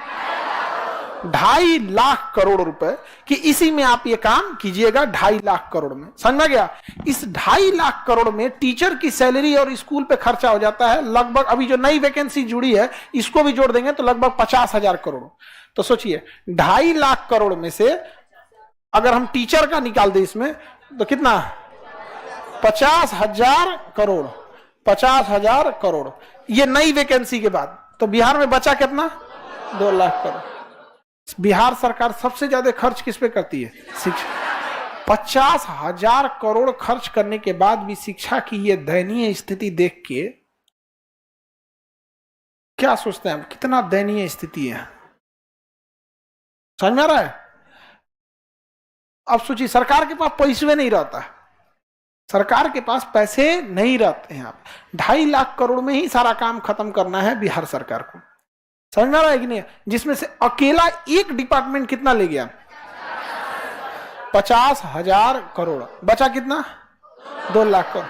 2.5 लाख करोड़ रुपए कि इसी में आप ये काम कीजिएगा। 2.5 लाख करोड़ में, समझ में गया? इस 2.5 लाख करोड़ में टीचर की सैलरी और स्कूल पे खर्चा हो जाता है लगभग, अभी जो नई वैकेंसी जुड़ी है इसको भी जोड़ देंगे तो लगभग 50,000 करोड़। तो सोचिए 2.5 लाख करोड़ में से अगर हम टीचर का निकाल दें इसमें तो कितना? 50,000 करोड़। 50,000 करोड़ ये नई वैकेंसी के बाद। तो बिहार में बचा कितना? 2 लाख करोड़। बिहार सरकार सबसे ज्यादा खर्च किस पे करती है? शिक्षा। 50,000 करोड़ खर्च करने के बाद भी शिक्षा की ये दयनीय स्थिति देख के क्या सोचते हैं? कितना दयनीय स्थिति है, समझ में आ रहा है? अब सोचिए सरकार के पास पैसे नहीं रहता है, सरकार के पास पैसे नहीं रहते हैं। आप 2.5 लाख करोड़ में ही सारा काम खत्म करना है बिहार सरकार को, समझ में आ रहा है कि नहीं? जिसमें से अकेला एक डिपार्टमेंट कितना ले गया? 50,000 करोड़। बचा कितना? 2 लाख करोड़।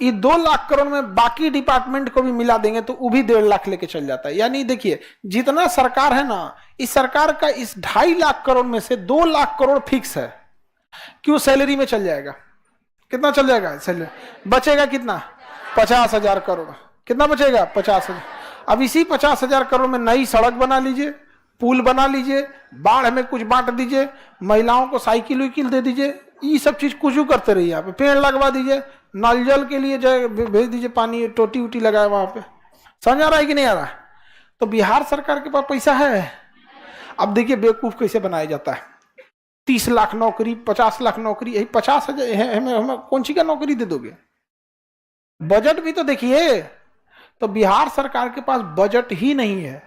ये 2 लाख करोड़ में बाकी डिपार्टमेंट को भी मिला देंगे तो वो भी 1.5 लाख लेके चल जाता है। यानी देखिए जितना सरकार है ना, इस सरकार का इस 2.5 लाख करोड़ में से 2 लाख करोड़ फिक्स है। क्यों? सैलरी में चल जाएगा। कितना चल जाएगा सैलरी? बचेगा कितना? 50,000 करोड़। कितना बचेगा? 50,000। अब इसी 50,000 करोड़ में नई सड़क बना लीजिए, पुल बना लीजिए, बाढ़ में कुछ बांट दीजिए, महिलाओं को साइकिल विकिल दे दीजिए, ये सब चीज कुछ करते रहिए। यहाँ पे पेड़ लगवा दीजिए, नल जल के लिए भेज दीजिए पानी, टोटी उटी लगाए वहां पे। समझ आ रहा है कि नहीं आ रहा? तो बिहार सरकार के पास पैसा है। अब देखिए बेवकूफ कैसे बनाया जाता है। 30 लाख नौकरी, 50 लाख नौकरी, यही 50,000 हमें कौन सी का नौकरी दे दोगे? बजट भी तो देखिए। तो बिहार सरकार के पास बजट ही नहीं है।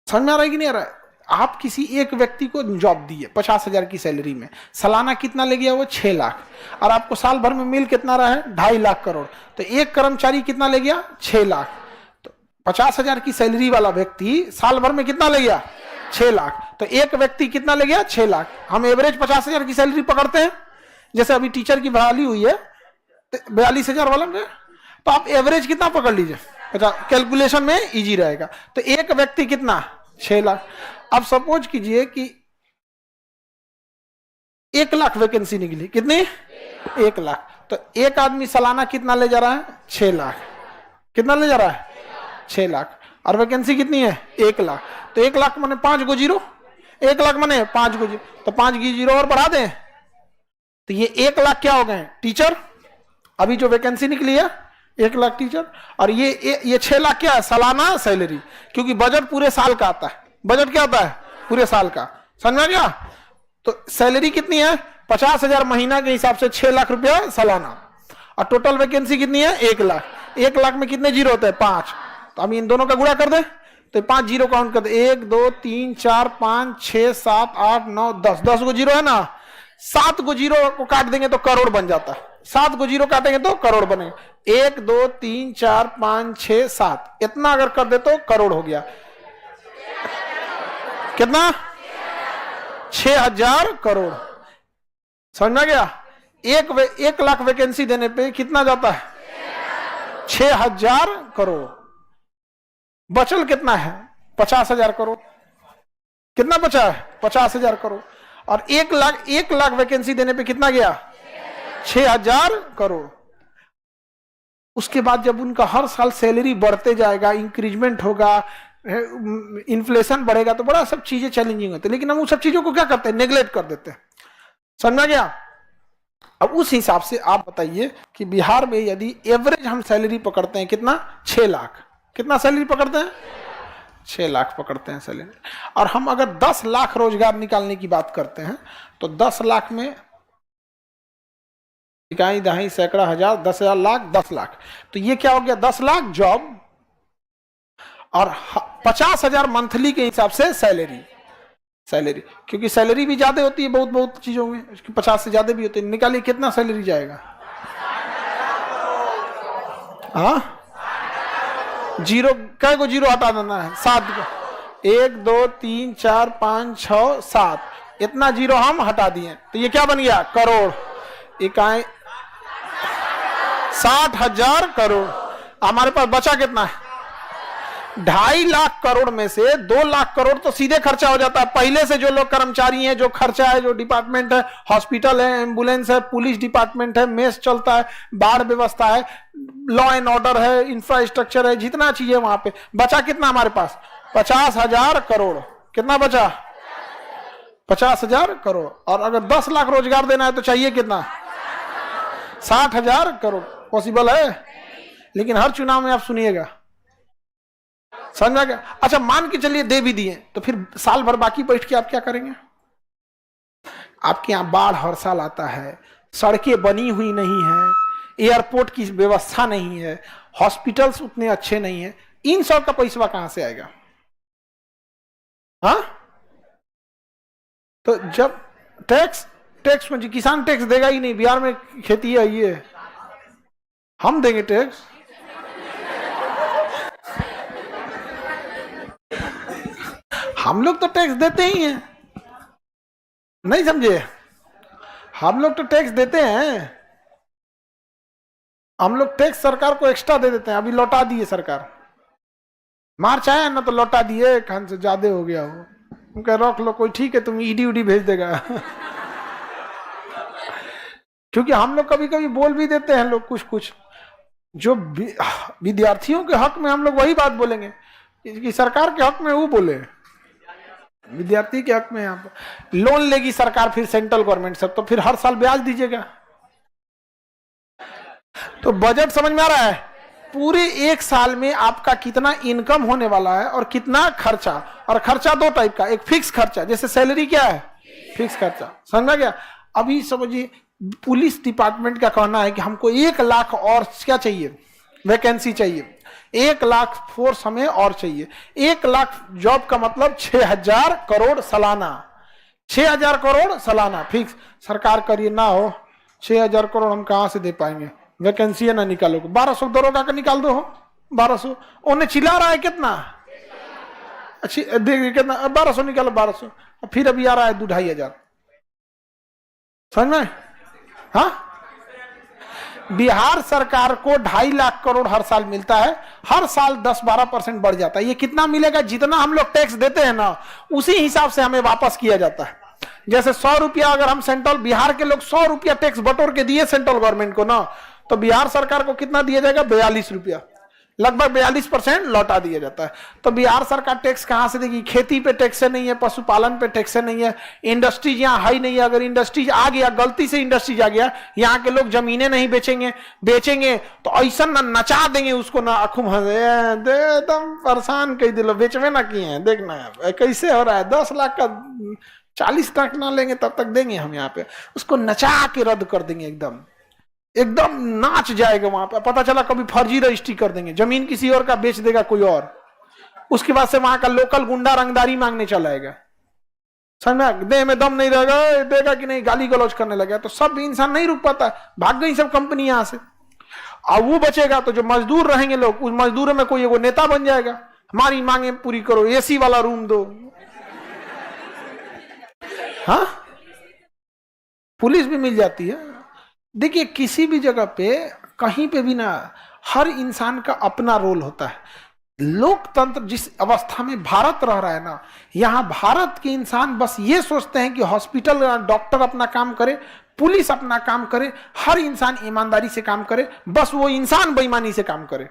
समझ में आ रहा है कि नहीं आ रहा है? आप किसी एक व्यक्ति को जॉब दिए 50,000 की सैलरी में, सालाना कितना ले गया वो? 6 लाख। और आपको साल भर में मिल कितना रहा है? 2.5 लाख करोड़। तो एक कर्मचारी कितना ले गया? 6 लाख। तो 50,000 की सैलरी वाला व्यक्ति साल भर में कितना ले गया? 6 लाख। तो एक व्यक्ति कितना ले गया? 6 लाख। हम एवरेज 50,000 की सैलरी पकड़ते हैं। जैसे अभी टीचर की बहाली हुई है 42,000 वाला में, तो आप एवरेज कितना पकड़ लीजिए? अच्छा, कैलकुलेशन में इजी रहेगा। तो एक व्यक्ति कितना? 6 लाख। अब सपोज कीजिए कि 1 लाख वैकेंसी निकली। कितनी? 1 लाख। तो एक आदमी सालाना कितना ले जा रहा है? 6 लाख। कितना ले जा रहा है? 6 लाख। और वैकेंसी कितनी है? 1 लाख। तो 1 लाख माने 5 गो जीरो, 1 लाख माने 5 गो जीरो, तो 5 की जीरो और बढ़ा दें तो ये 1 लाख क्या हो गए? टीचर। अभी जो वैकेंसी निकली है 1 लाख टीचर। और ये 6 लाख क्या है? सालाना सैलरी। क्योंकि बजट पूरे साल का आता है। बजट क्या आता है? पूरे साल का। समझ में गया? तो सैलरी कितनी है? 50,000 महीना के हिसाब से 6 लाख रुपया सालाना। और टोटल वैकेंसी कितनी है? 1 लाख। 1 लाख में कितने जीरो होते हैं? 5। तो हम इन दोनों का गुणा कर दे तो 5 जीरो काउंट कर दे। 1 2 3 4 5 6 7 8 9 10। 10 गो जीरो है ना, 7 गो जीरो को काट देंगे तो करोड़ बन जाता है। 7 को जीरो काटेंगे तो करोड़ बनेगा। 1 2 3 4 5 6 7 इतना अगर कर दे तो करोड़ हो गया। कितना? 6,000 करोड़। समझ में गया? 1 लाख वैकेंसी देने पे कितना जाता है? 6,000 करोड़। बचल कितना है? 50,000 करोड़। कितना बचा है? 50,000 करोड़। और 1 लाख वैकेंसी देने पे कितना गया? 6,000 करोड़। उसके बाद जब उनका हर साल सैलरी बढ़ते जाएगा, इंक्रीजमेंट होगा, इन्फ्लेशन बढ़ेगा, तो बड़ा सब चीजें चैलेंजिंग होती है। लेकिन हम उन सब चीजों को क्या करते हैं? नेग्लेक्ट कर देते हैं। समझ गया? अब उस हिसाब से आप बताइए कि बिहार में यदि एवरेज हम सैलरी पकड़ते हैं कितना? 6 लाख। कितना सैलरी पकड़ते हैं? 6 लाख पकड़ते हैं सैलरी। और हम अगर 10 लाख रोजगार निकालने की बात करते हैं तो 10 लाख में इकाई दहाई सैकड़ा हजार 10,000 लाख 10 लाख। तो ये क्या हो गया? 10 लाख जॉब और 50,000 मंथली के हिसाब से सैलरी। क्योंकि सैलरी भी ज्यादा होती है बहुत चीजों में, 50 से ज्यादा भी होती है। निकालिए कितना सैलरी जाएगा? हाँ, जीरो कै को जीरो हटा देना है? 7 को। 1 2 3 4 5 6 7। इतना जीरो हम हटा दिए, तो ये क्या बन गया? करोड़। इकाई 60,000 करोड़। हमारे पास बचा कितना है? 2.5 लाख करोड़ में से 2 लाख करोड़ तो सीधे खर्चा हो जाता है। पहले से जो लोग कर्मचारी हैं, जो खर्चा है, जो डिपार्टमेंट है, हॉस्पिटल है, एम्बुलेंस है, पुलिस डिपार्टमेंट है, मेस चलता है, बाढ़ व्यवस्था है, लॉ एंड ऑर्डर है, इंफ्रास्ट्रक्चर है, जितना चीज है वहां पे बचा कितना हमारे पास? 50,000 करोड़। कितना बचा? 50,000 करोड़। और अगर 10 लाख रोजगार देना है तो चाहिए कितना? 60,000 करोड़। पॉसिबल है? लेकिन हर चुनाव में आप सुनिएगा, समझ आ गया? अच्छा, मान के चलिए दे भी दिए, तो फिर साल भर बाकी बैठ के आप क्या करेंगे? आपके यहां बाढ़ हर साल आता है, सड़कें बनी हुई नहीं है, एयरपोर्ट की व्यवस्था नहीं है, हॉस्पिटल्स उतने अच्छे नहीं है, इन सब का पैसा कहां से आएगा? हाँ, तो जब टैक्स में किसान टैक्स देगा ही नहीं। बिहार में खेती है, ये हम देंगे टैक्स? हम लोग तो टैक्स देते ही हैं, नहीं समझे? हम लोग तो टैक्स देते हैं। हम लोग टैक्स सरकार को एक्स्ट्रा दे देते हैं। अभी लौटा दिए सरकार, मार्च आया ना तो लौटा दिए, खान से ज्यादा हो गया हो, उनका रख लो, कोई ठीक है, तुम ईडी उडी भेज देगा। क्योंकि हम लोग कभी कभी बोल भी देते हैं लोग कुछ जो विद्यार्थियों के हक में हम लोग वही बात बोलेंगे कि सरकार के हक में वो बोले, विद्यार्थी के हक में। यहाँ पर लोन लेगी सरकार फिर सेंट्रल गवर्नमेंट से, तो फिर हर साल ब्याज दीजिएगा। तो बजट समझ में आ रहा है? पूरे एक साल में आपका कितना इनकम होने वाला है और कितना खर्चा। और खर्चा 2 टाइप का, एक फिक्स खर्चा, जैसे सैलरी क्या है? फिक्स खर्चा। समझा गया? अभी समझिए पुलिस डिपार्टमेंट का कहना है कि हमको 1 लाख और क्या चाहिए? वैकेंसी चाहिए। 1 लाख फोर्स हमें और चाहिए। 1 लाख जॉब का मतलब 6,000 करोड़ सालाना। 6,000 करोड़ सालाना फिक्स। सरकार करिए ना हो, 6,000 करोड़ हम कहां से दे पाएंगे? वैकेंसी है ना, निकालो। 1200 दरोगा का निकाल दो, 1200। उन्हें चिल्ला रहा है कितना? अच्छी देखिए कितना, 1200 निकालो, 1200। फिर अभी आ रहा है 2,500। समझ में? हाँ, बिहार सरकार को 2.5 लाख करोड़ हर साल मिलता है। हर साल 10-12% बढ़ जाता है। ये कितना मिलेगा? जितना हम लोग टैक्स देते हैं ना, उसी हिसाब से हमें वापस किया जाता है। जैसे 100 रुपया अगर हम सेंट्रल, बिहार के लोग 100 रुपया टैक्स बटोर के दिए सेंट्रल गवर्नमेंट को ना, तो बिहार सरकार को कितना दिया जाएगा? 42 रुपया। लगभग 42% लौटा दिया जाता है। तो बिहार सरकार टैक्स कहां से देगी? खेती पे टैक्स नहीं है, पशुपालन पे टैक्स नहीं है, इंडस्ट्रीज यहाँ है ही नहीं है। अगर इंडस्ट्रीज आ गया, गलती से इंडस्ट्रीज आ गया, यहाँ के लोग जमीनें नहीं बेचेंगे तो ऐसा ना नचा देंगे उसको ना, अखुम एकदम परेशान कह दिलो, बेचवे ना किए हैं। देखना कैसे हो रहा है, 10 लाख का 40 लाख ना लेंगे तब तक देंगे हम यहाँ पे, उसको नचा के रद्द कर देंगे। एकदम नाच जाएगा वहां पर। पता चला कभी फर्जी रजिस्ट्री कर देंगे, जमीन किसी और का बेच देगा कोई और, उसके बाद से वहां का लोकल गुंडा रंगदारी मांगने चला आएगा। समझ में? देह में दम नहीं रहेगा, देगा कि नहीं, गाली गलौज करने लगा, तो सब इंसान नहीं रुक पाता, भाग गई सब कंपनी यहां से। और वो बचेगा तो जो मजदूर रहेंगे लोग, उस मजदूर में कोई वो नेता बन जाएगा, हमारी मांगे पूरी करो, एसी वाला रूम दो। हाँ, पुलिस भी मिल जाती है। देखिए किसी भी जगह पे, कहीं पे भी ना, हर इंसान का अपना रोल होता है। लोकतंत्र जिस अवस्था में भारत रह रहा है ना, यहाँ भारत के इंसान बस ये सोचते हैं कि हॉस्पिटल डॉक्टर अपना काम करे, पुलिस अपना काम करे, हर इंसान ईमानदारी से काम करे, बस वो इंसान बेईमानी से काम करे।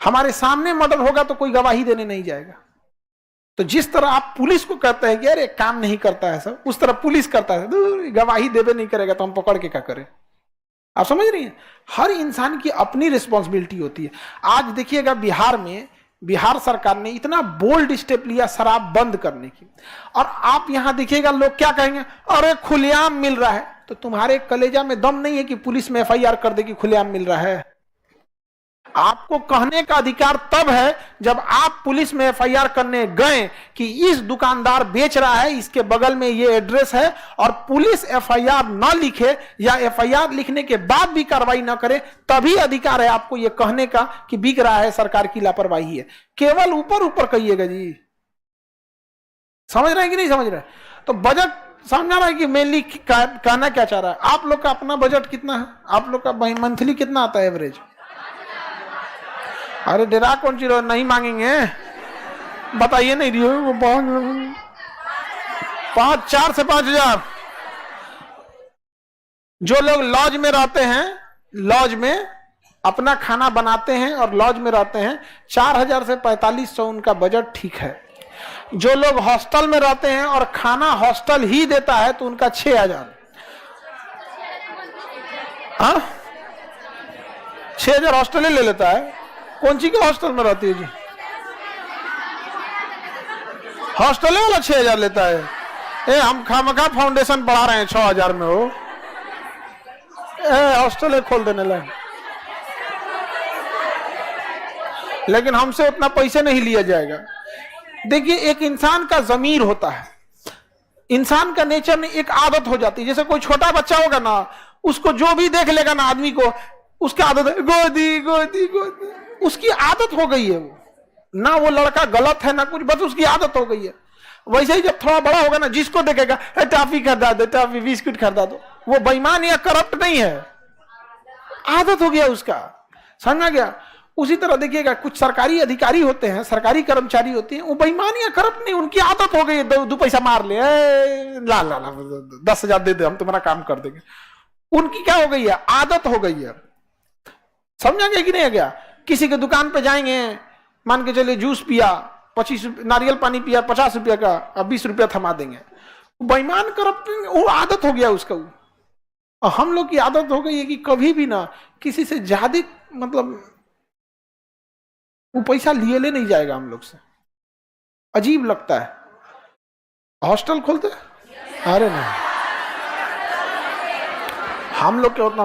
हमारे सामने मर्डर होगा तो कोई गवाही देने नहीं जाएगा। तो जिस तरह आप पुलिस को कहते हैं कि अरे काम नहीं करता है सब, उस तरह पुलिस करता है, गवाही देवे नहीं करेगा तो हम पकड़ के क्या करें? आप समझ रही हैं? हर इंसान की अपनी रिस्पॉन्सिबिलिटी होती है। आज देखिएगा बिहार में, बिहार सरकार ने इतना बोल्ड स्टेप लिया शराब बंद करने की, और आप यहां देखिएगा लोग क्या कहेंगे, अरे खुलेआम मिल रहा है। तो तुम्हारे कलेजा में दम नहीं है कि पुलिस में FIR कर दे कि खुलेआम मिल रहा है? आपको कहने का अधिकार तब है जब आप पुलिस में FIR करने गए कि इस दुकानदार बेच रहा है, इसके बगल में ये एड्रेस है, और पुलिस FIR न लिखे या FIR लिखने के बाद भी कार्रवाई न करे, तभी अधिकार है आपको ये कहने का कि बिक रहा है, सरकार की लापरवाही है। केवल ऊपर ऊपर कहिएगा जी। समझ रहे हैं कि नहीं समझ रहे? तो बजट समझ रहा है कि मेनली कहना क्या चाह रहा है। आप लोग का अपना बजट कितना है? आप लोग का मंथली कितना आता है एवरेज? अरे डेरा कौन सी नहीं मांगेंगे, बताइए नहीं रही वो 4 से 5,000। जो लोग लॉज में रहते हैं, लॉज में अपना खाना बनाते हैं और लॉज में रहते हैं, 4,000 से 4,500 उनका बजट ठीक है। जो लोग हॉस्टल में रहते हैं और खाना हॉस्टल ही देता है तो उनका 6,000। हाँ 6,000 हॉस्टल ही ले लेता है। कौन सी के हॉस्टल में रहती है जी? हॉस्टल वाला 6,000 लेता है। हम खामखा फाउंडेशन बढ़ा रहे हैं 6,000 में, हो हॉस्टल खोल देने लगे। लेकिन हमसे उतना पैसे नहीं लिया जाएगा। देखिए एक इंसान का जमीर होता है, इंसान का नेचर में एक आदत हो जाती है। जैसे कोई छोटा बच्चा होगा ना, उसको जो भी देख लेगा ना आदमी को, उसकी आदत है गोदी गोदी गोदी, उसकी आदत हो गई है। वो ना वो लड़का गलत है ना कुछ, बस उसकी आदत हो गई है। वैसे ही जब थोड़ा बड़ा होगा ना, जिसको देखेगा टॉफी खरीदा दो, टॉफी बिस्कुट खरीदा दो, वो बेईमान या करप्ट नहीं है, आदत हो गया उसका, समझा गया। उसी तरह देखिएगा कुछ सरकारी अधिकारी होते हैं, सरकारी कर्मचारी होते हैं, वो बेईमान या करप्ट नहीं, उनकी आदत हो गई है 2 पैसा मार ले, ला ला ला 10,000 दे दे, हम तुम्हारा काम कर देंगे। उनकी क्या हो गई है? आदत हो गई है। समझा गया कि नहीं गया? किसी के दुकान पे जाएंगे, मान के चलिए जूस पिया 25, नारियल पानी पिया 50 रुपया का, अब 20 रुपया थमा देंगे। बेईमान करप्ट, वो आदत हो गया उसका। और हम लोग की आदत हो गई है कि कभी भी ना किसी से ज्यादा मतलब वो पैसा लिए ले नहीं जाएगा हम लोग से। अजीब लगता है। हॉस्टल खोलते? अरे नहीं, हम लोग के उतना,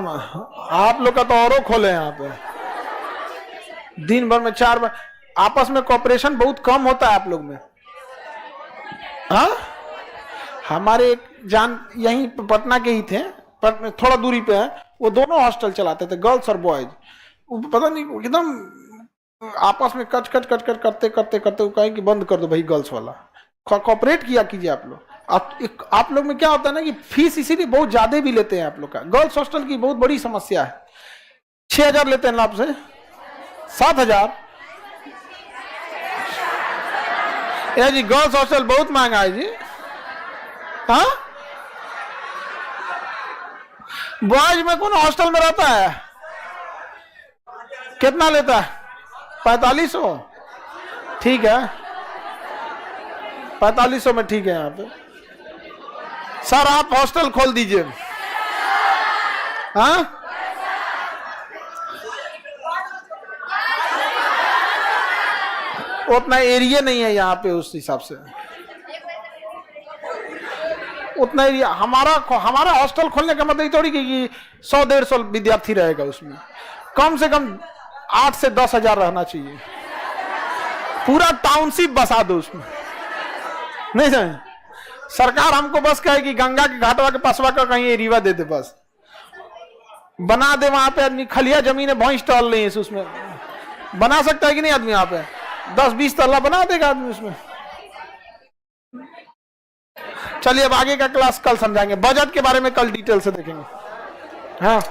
आप लोग का तो औरों खोले यहाँ पे, दिन भर में 4 बार। आपस में कॉपरेशन बहुत कम होता है आप लोग में। हाँ हमारे एक जान यहीं पटना के ही थे, थोड़ा दूरी पे है, वो दोनों हॉस्टल चलाते थे, गर्ल्स और बॉयज। पता नहीं एकदम आपस में कच कच कच कच करते करते करते वो कहे कि बंद कर दो भाई गर्ल्स वाला, कॉपरेट किया कीजिए आप लोग। आप लोग में क्या होता है ना कि फीस इसीलिए बहुत ज्यादा भी लेते हैं आप लोग का। गर्ल्स हॉस्टल की बहुत बड़ी समस्या है, 6,000 लेते हैं आपसे, 7,000। जी गर्ल्स हॉस्टल बहुत महंगा है जी। हाँ बॉयज में कौन हॉस्टल में रहता है? कितना लेता है? 4,500। ठीक है 4,500 में ठीक है। यहाँ पे सर आप हॉस्टल खोल दीजिए। हाँ उतना एरिया नहीं है यहाँ पे, उस हिसाब से उतना एरिया। हमारा हॉस्टल खोलने का मतलब थोड़ी कि 100-150 विद्यार्थी रहेगा, उसमें कम से कम 8 से 10,000 रहना चाहिए। पूरा टाउनशिप बसा दो उसमें, नहीं समझ? सरकार हमको बस कहे कि गंगा के घाटवा के पासवा का कहीं एरिया दे दे, बस बना दे। वहां पे आदमी खलिया जमीन है, भैंस टहल रही है, उसमें बना सकता है कि नहीं आदमी? यहाँ पे 10-20 तल्ला बना देगा आदमी उसमें। चलिए अब आगे का क्लास कल समझाएंगे, बजट के बारे में कल डिटेल से देखेंगे। हाँ